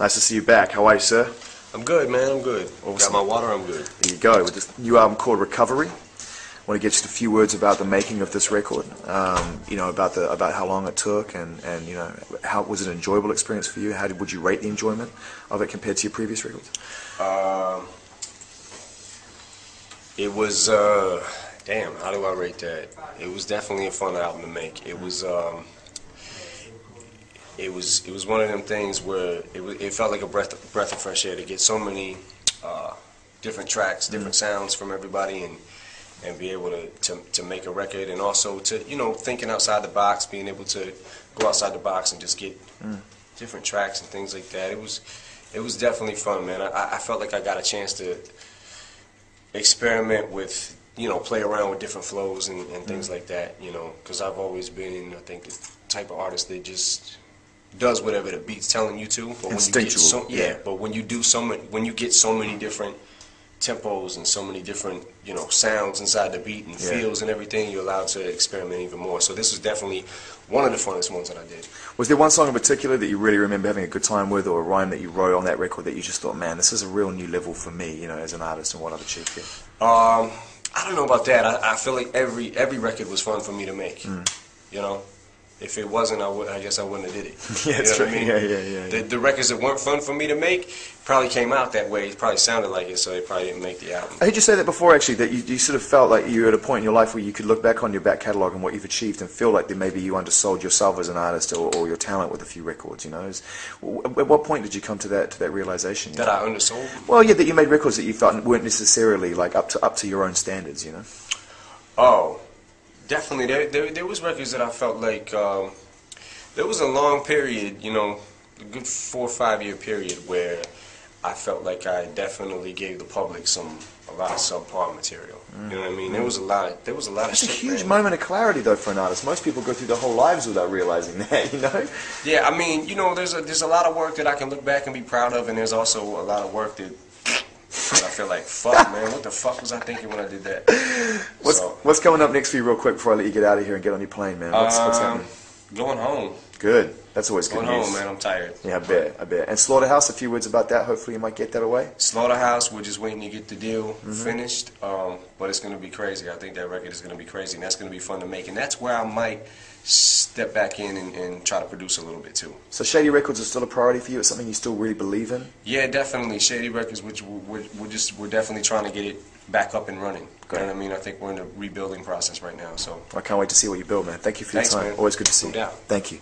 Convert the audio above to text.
Nice to see you back. How are you, sir? I'm good, man. I'm good. Awesome. Got my water. I'm good. There you go. With this new album called Recovery. I want to get just a few words about the making of this record. You know, about how long it took, and you know, how was it an enjoyable experience for you? Would you rate the enjoyment of it compared to your previous records? It was damn. How do I rate that? It was definitely a fun album to make. It was one of them things where it felt like a breath of fresh air to get so many different tracks, different sounds from everybody, and be able to make a record, and also to, you know, thinking outside the box, being able to go outside the box and just get different tracks and things like that. It was definitely fun, man. I felt like I got a chance to experiment with, you know, play around with different flows and things like that, you know, because I've always been, I think, the type of artist that just does whatever the beat's telling you to. But instinctual. But when you do when you get so many different tempos and so many different, you know, sounds inside the beat and feels and everything, you're allowed to experiment even more. So this was definitely one of the funnest ones that I did. Was there one song in particular that you really remember having a good time with, or a rhyme that you wrote on that record that you just thought, man, this is a real new level for me, you know, as an artist and what I've achieved here? I don't know about that. I feel like every record was fun for me to make. You know, if it wasn't, I guess I wouldn't have did it. Yeah, you that's know right. What I mean? The records that weren't fun for me to make probably came out that way. It probably sounded like it, so they probably didn't make the album. I heard you say that before, actually, that you sort of felt like you were at a point in your life where you could look back on your back catalogue and what you've achieved and feel like that maybe you undersold yourself as an artist, or your talent with a few records, you know. At what point did you come to that realization? That I undersold? Well, yeah, that you made records that you felt weren't necessarily like up to your own standards, you know. Oh, definitely. There was records that I felt like there was a long period, you know, a good 4 or 5 year period where I felt like I definitely gave the public a lot of subpar material. You know what I mean? There was a lot of It's a shit, huge man. moment of clarity, though, for an artist. Most people go through their whole lives without realizing that, you know? Yeah, I mean, you know, there's a lot of work that I can look back and be proud of, and there's also a lot of work that I feel like, fuck, man, what the fuck was I thinking when I did that? What's coming up next for you, real quick, before I let you get out of here and get on your plane, man? What's happening? Going home. Good. That's always good news. Going home, man. I'm tired. Yeah, I bet. And Slaughterhouse, a few words about that. Hopefully you might get that away. Slaughterhouse, we're just waiting to get the deal finished, but it's going to be crazy. I think that record is going to be crazy, and that's going to be fun to make, and that's where I might step back in and try to produce a little bit too. So Shady Records is still a priority for you? It's something you still really believe in? Yeah, definitely. Shady Records, which we're definitely trying to get it back up and running. Great. You know what I mean? I think we're in the rebuilding process right now. So I can't wait to see what you build, man. Thank you for your Thanks, time. man. Always good to see No you. doubt. Thank you.